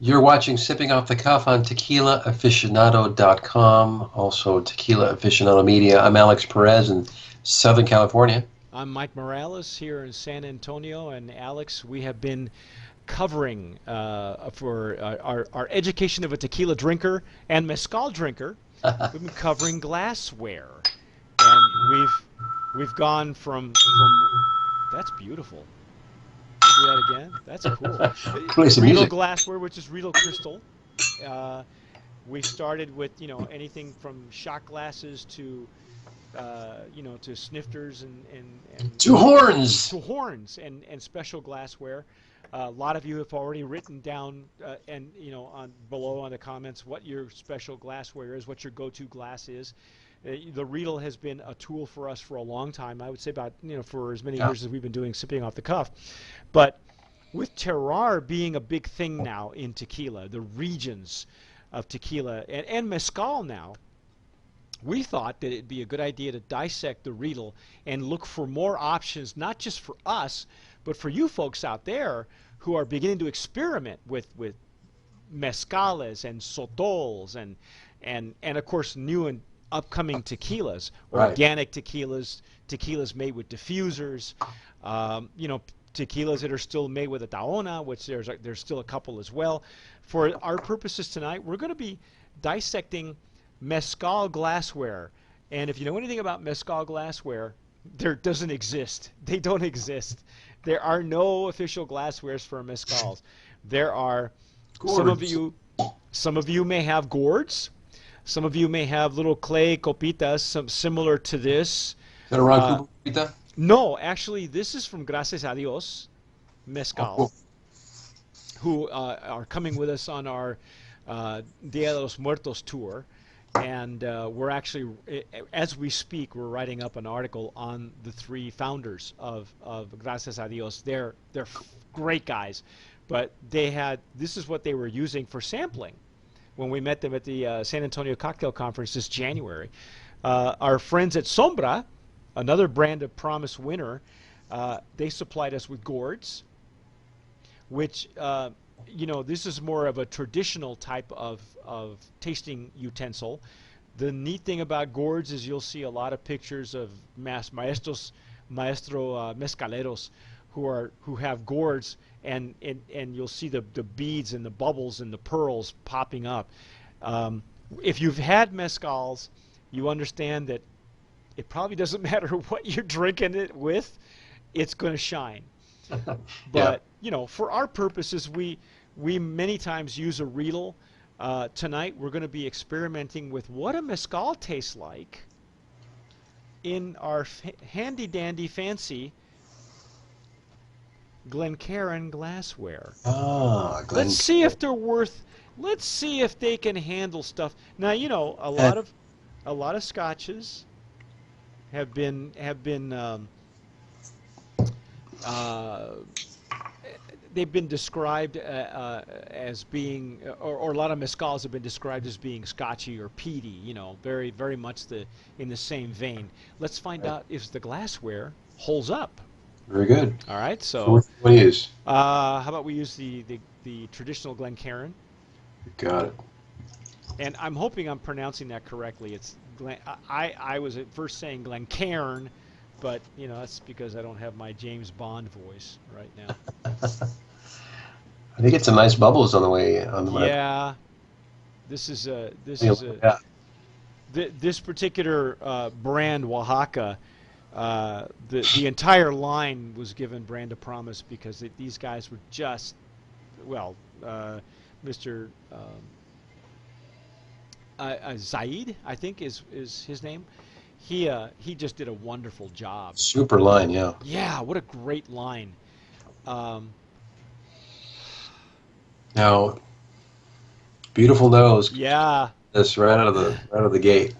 You're watching Sipping Off the Cuff on TequilaAficionado.com, also Tequila Aficionado Media. I'm Alex Perez in Southern California. I'm Mike Morales here in San Antonio, and Alex, we have been covering for our education of a tequila drinker and mezcal drinker. We've been covering glassware, and we've gone from that's beautiful. Can you do that again? That's cool. Play some Riedel music. glassware, which is Riedel crystal. Uh, we started with anything from shot glasses to to snifters Two horns. to horns and special glassware. A lot of you have already written down and on below on the comments what your special glassware is, what your go-to glass is. The Riedel has been a tool for us for a long time. I would say about for as many years as we've been doing Sipping Off the Cuff. But with terroir being a big thing now in tequila, the regions of tequila and mezcal now, we thought that it'd be a good idea to dissect the Riedel and look for more options, not just for us, but for you folks out there who are beginning to experiment with mezcales and sotols and of course new and upcoming tequilas, Right. organic tequilas, tequilas made with diffusers, tequilas that are still made with a taona, which there's still a couple as well. For our purposes tonight, we're going to be dissecting mezcal glassware. And if you know anything about mezcal glassware, there doesn't exist. They don't exist. There are no official glasswares for mezcals. There are Gourds. some of you may have gourds. Some of you may have little clay copitas, some similar to this. Is that a Ron Uh, Cooper pita? no, actually, this is from Gracias a Dios Oh, Mezcal, cool. who are coming with us on our Dia de los Muertos tour. And we're actually, as we speak, we're writing up an article on the three founders of Gracias a Dios. They're great guys, but this is what they were using for sampling when we met them at the San Antonio Cocktail Conference this January. Our friends at Sombra, another brand of Promise winner, they supplied us with gourds, which this is more of a traditional type of tasting utensil. The neat thing about gourds is you'll see a lot of pictures of maestro mezcaleros who have gourds, and you'll see the beads and the bubbles and the pearls popping up. If you've had mezcals, you understand that it probably doesn't matter what you're drinking it with, it's going to shine. Yeah. But for our purposes, we many times use a Riedel. Tonight we're going to be experimenting with what a mezcal tastes like in our handy dandy fancy Glencairn glassware. Ah, Glenn. Let's see if they're worth. Let's see if they can handle stuff. Now a Uh, lot of scotches have been uh, they've been described as being, or a lot of mezcals have been described as being scotchy or peaty. Very very much in the same vein. Let's find out if the glassware holds up. Very good. All right, So so what do you use? how about we use the traditional Glencairn, Got it. and I'm hoping I'm pronouncing that correctly. It's I was at first saying Glencairn, but that's because I don't have my James Bond voice right now. I think it's some nice bubbles on the way on the mic. Yeah, this is a Yeah. this particular brand Oaxaca. The entire line was given brand of promise because these guys were just Mr. Zaid, I think is his name. He just did a wonderful job. Super line, yeah. Yeah, what a great line. Um, Now, beautiful nose. yeah, This right out of the gate.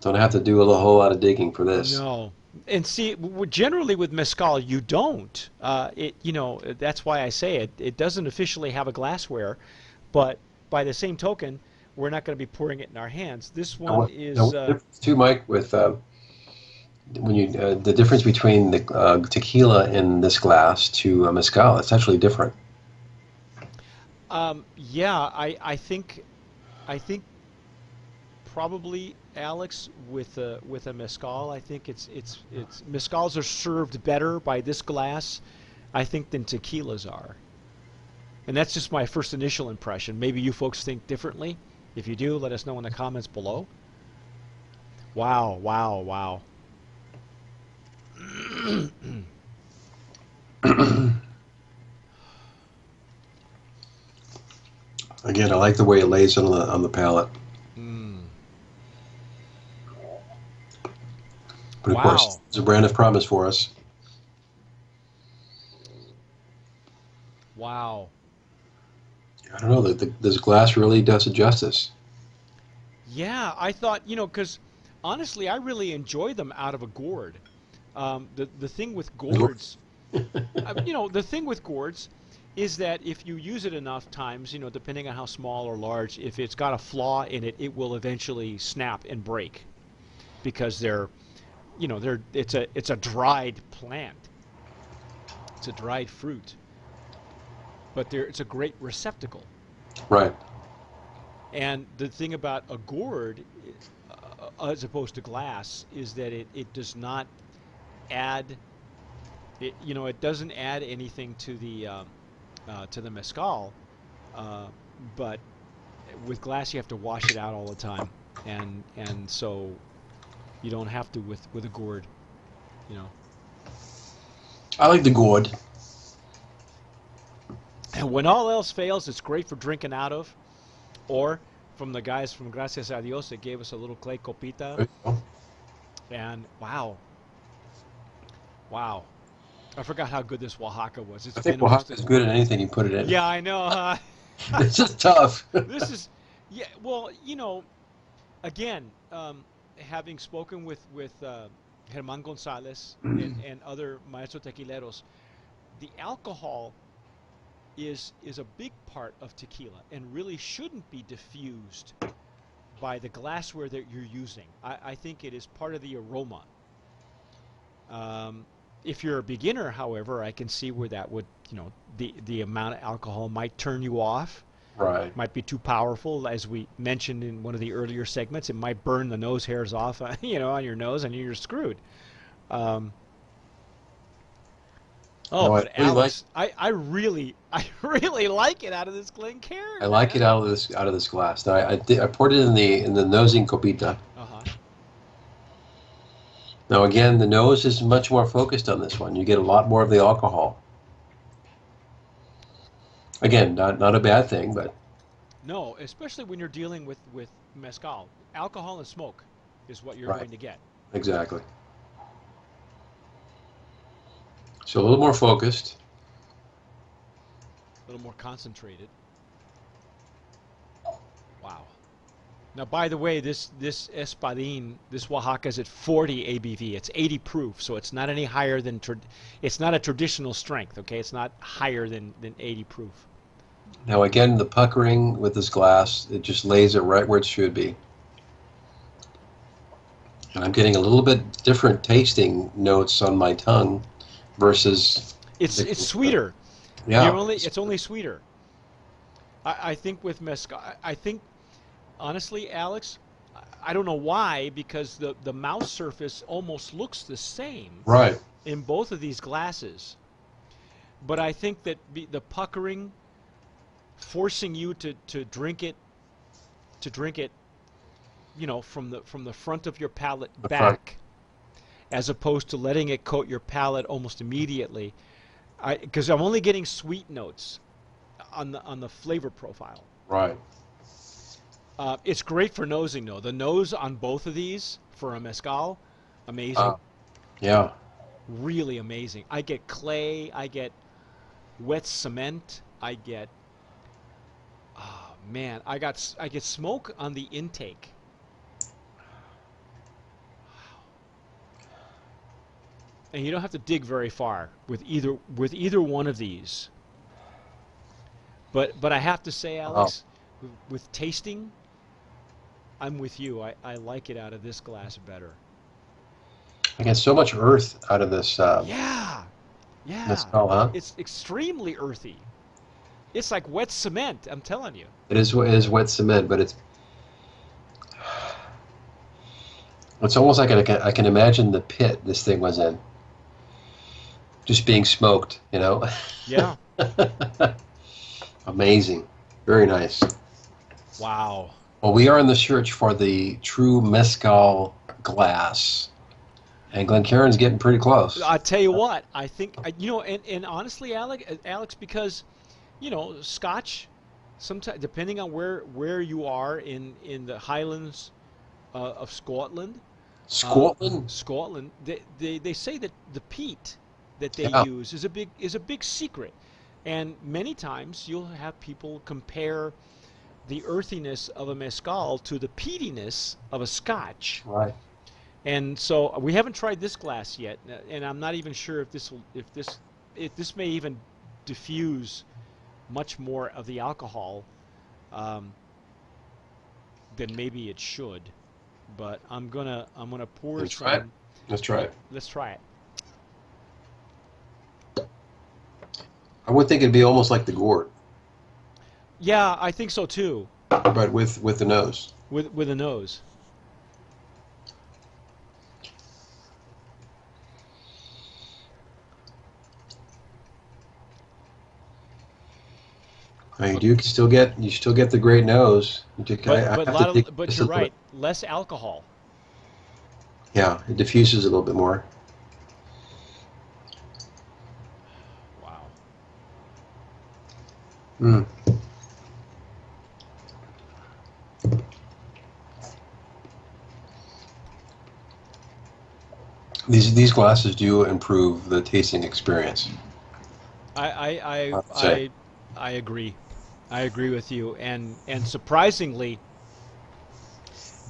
Don't have to do a whole lot of digging for this. no. And see, generally with mezcal, you don't. That's why I say it. It doesn't officially have a glassware, but by the same token, we're not going to be pouring it in our hands. This Now, one is. the difference too, Mike, with when you the difference between the tequila in this glass to mezcal, it's actually different. Yeah, I think probably Alex with a mezcal. I think it's mezcals are served better by this glass, I think, than tequilas are. And that's just my first initial impression. Maybe you folks think differently. If you do, let us know in the comments below. Wow, wow, wow. Again, I like the way it lays on the palate. Mm. But of course, Wow. it's a brand of promise for us. Wow. I don't know that this glass really does it justice. Yeah, I thought, because honestly, I really enjoy them out of a gourd. The thing with gourds, the thing with gourds is that if you use it enough times, depending on how small or large, if it's got a flaw in it, it will eventually snap and break because it's a dried plant. It's a dried fruit, but it's a great receptacle. Right. And the thing about a gourd, as opposed to glass, is that it does not add it doesn't add anything to the mezcal, uh, but with glass you have to wash it out all the time, and so you don't have to with a gourd, you know. I like the gourd. And when all else fails, it's great for drinking out of, or from the guys from Gracias a Dios that gave us a little clay copita, There you go. and wow, wow. I forgot how good this Oaxaca was. It's I think been almost a Oaxaca's good at anything you put it in. yeah, I know, huh? It's just tough. This is yeah. Well, again, having spoken with Germán González and other maestro tequileros, the alcohol is a big part of tequila and really shouldn't be diffused by the glassware that you're using. I think it is part of the aroma. Um, if you're a beginner, however, I can see where that would, the amount of alcohol might turn you off, Right. might be too powerful. As we mentioned in one of the earlier segments, it might burn the nose hairs off, on your nose, and you're screwed. Um, oh, No, I but really like Alex, I really, I really like it out of this I Glencairn, like it man. out of this glass. Now I poured it in the nosing copita. Uh huh. Now again, the nose is much more focused on this one. You get a lot more of the alcohol. Again, not a bad thing, but No, especially when you're dealing with mezcal, alcohol and smoke is what you're right, going to get. exactly. So a little more focused. A little more concentrated. Wow. Now, by the way, this Espadin, this Oaxaca is at 40 ABV. It's 80 proof, so it's not any higher than it's not a traditional strength. Okay, it's not higher than 80 proof. Now again, the puckering with this glass, it just lays it right where it should be. And I'm getting a little bit different tasting notes on my tongue versus It's the sweeter. yeah. It's only sweeter. I think with mezcal, I think honestly, Alex, I don't know why because the mouth surface almost looks the same Right. in both of these glasses. But I think that the puckering forcing you to drink it, from the front of your palate The front. back, as opposed to letting it coat your palate almost immediately. Because I'm only getting sweet notes on the flavor profile. Right. It's great for nosing though. The nose on both of these for a mezcal, amazing, Uh, yeah. really amazing. I get clay, I get wet cement, I get oh man, I get smoke on the intake. And you don't have to dig very far with either one of these. But I have to say, Wow. Alex, with tasting, I'm with you. I like it out of this glass better. I get so much earth out of this Yeah, yeah. mezcal, huh? It's extremely earthy. It's like wet cement. I'm telling you. It is wet cement, but it's almost like I can imagine the pit this thing was in, just being smoked. Yeah. Amazing, very nice. Wow. Well, we are in the search for the true mezcal glass, and Glencairn's getting pretty close. I tell you what, I think and honestly, Alex, because Scotch, sometimes depending on where you are in the Highlands of Scotland, uh, Scotland, Scotland, they say that the peat that they yeah, use is a big secret, and many times you'll have people compare the earthiness of a mezcal to the peatiness of a Scotch. right. And so we haven't tried this glass yet, and I'm not even sure if this may even diffuse much more of the alcohol um, than maybe it should. But I'm gonna pour Let's try it. some. Let's try it. Let's try it. I would think it'd be almost like the gourd, Yeah, I think so too. but with the nose. With a nose. I mean, you still get the great nose. But I but a have to lot dig of but just a you're little bit. right. Less alcohol. Yeah, it diffuses a little bit more. Wow. Mm. These glasses do improve the tasting experience. I I I I have to say. I, I agree. I agree with you. And surprisingly,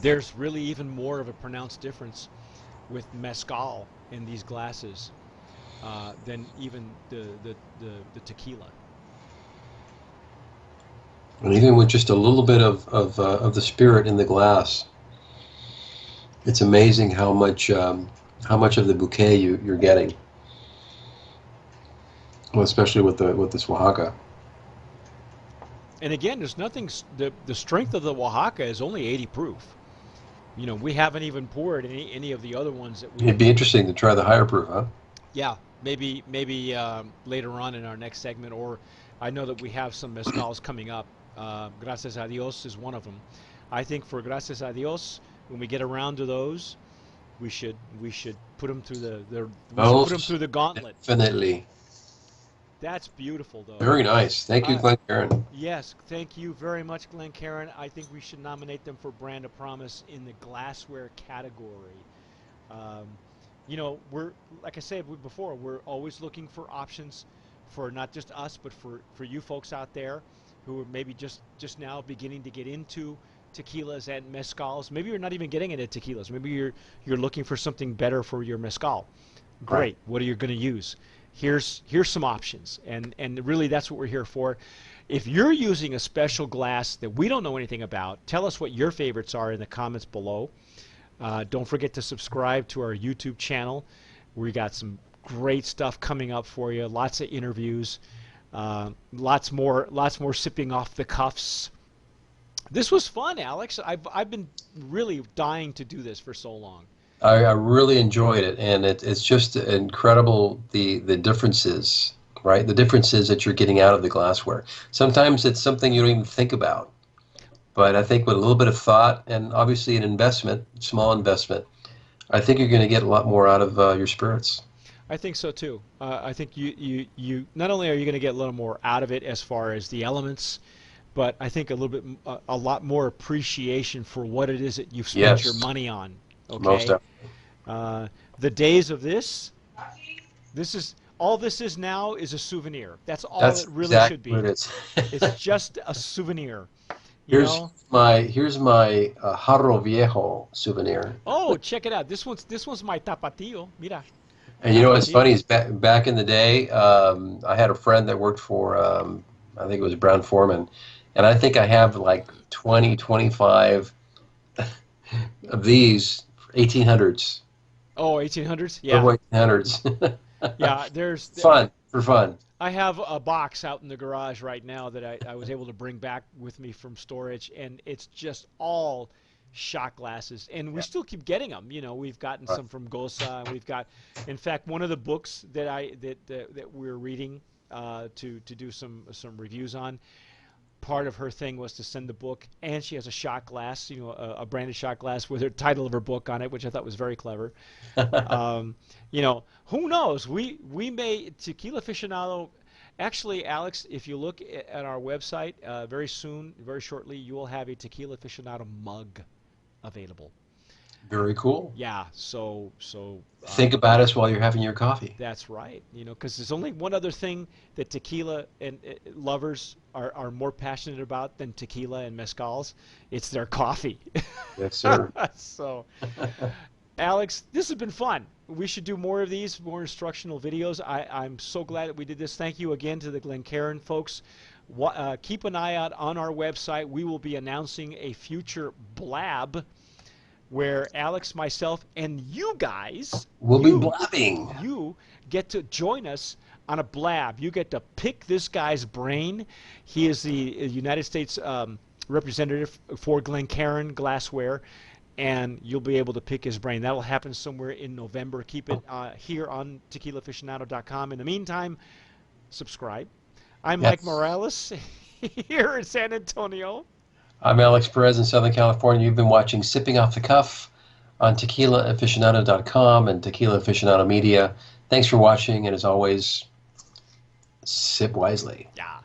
there's really even more of a pronounced difference with mezcal in these glasses than even the tequila. And even with just a little bit of the spirit in the glass, it's amazing how much of the bouquet you're getting. Well, especially with this Oaxaca. And again, there's nothing. The strength of the Oaxaca is only 80 proof. We haven't even poured any of the other ones that It'd we've. be interesting to try the higher proof, huh? Yeah, maybe later on in our next segment, or I know that we have some mezcals coming up. Gracias a Dios is one of them. I think for Gracias a Dios, when we get around to those, we should put them through we should put them Most through the gauntlet. definitely. That's beautiful, though. Very nice. Thank you, Uh, Glenn Karen. yes, thank you very much, Glenn Karen. I think we should nominate them for Brand of Promise in the glassware category. Um, we're like I said before, we're always looking for options for not just us, but for you folks out there who are maybe just now beginning to get into tequilas and mezcals. Maybe you're not even getting into tequilas. Maybe you're looking for something better for your mezcal. Right. Great. What are you going to use? Here's some options, and really that's what we're here for. If you're using a special glass that we don't know anything about, tell us what your favorites are in the comments below. Don't forget to subscribe to our YouTube channel. We got some great stuff coming up for you. Lots of interviews, lots more sipping off the cuffs. This was fun, Alex. I've been really dying to do this for so long. I really enjoyed it, and it's just incredible the differences, right? The differences that you're getting out of the glassware. Sometimes it's something you don't even think about, but I think with a little bit of thought and obviously an investment, small investment, I think you're going to get a lot more out of your spirits. I think so too. I think you not only are you going to get a little more out of it as far as the elements, but I think a little bit a lot more appreciation for what it is that you've spent your Yes, money on. most Okay, definitely. the days of this is all this is now is a souvenir. That's all it That's really should exactly what be. it is. It's just a souvenir, you Here's know. my Jarro Viejo souvenir. Oh, check it out. This one's my tapatio. Mira, And you know what's tapatio. funny is back in the day, I had a friend that worked for, I think it was Brown Foreman, and I think I have like 20, 25 of these 1800s, Oh, 1800s. Yeah. Turbo 1800s. Yeah, there's Fun, for fun. I have a box out in the garage right now that I was able to bring back with me from storage, and it's just all shot glasses, and we Yeah. still keep getting them. You know, we've gotten Right. some from Gosa, and we've got, in fact, one of the books that that we're reading to do some reviews on. Part of her thing was to send the book, and she has a shot glass, you know, a branded shot glass with the title of her book on it, which I thought was very clever. Um, you know, who knows? We may Tequila Aficionado. Actually, Alex, if you look at our website, very soon, very shortly, you will have a Tequila Aficionado mug available. Very cool. Yeah, so Think about us while you're having your coffee. that's right. You know, because there's only one other thing that tequila and lovers are more passionate about than tequila and mezcals. It's their coffee. Yes, sir. So, Alex, this has been fun. We should do more of these, more instructional videos. I'm so glad that we did this. Thank you again to the Glencairn folks. Keep an eye out on our website. We will be announcing a future blab where Alex, myself, and you guys, We'll be you, blabbing. you get to join us on a blab. You get to pick this guy's brain. He is the United States representative for Glencairn Glassware, and you'll be able to pick his brain. That'll happen somewhere in November. Keep it here on tequilaaficionado.com. In the meantime, subscribe. I'm Mike Yes. Morales here in San Antonio. I'm Alex Perez in Southern California. You've been watching Sipping Off the Cuff on tequilaaficionado.com and Tequila Aficionado Media. Thanks for watching, and as always, sip wisely. Yeah.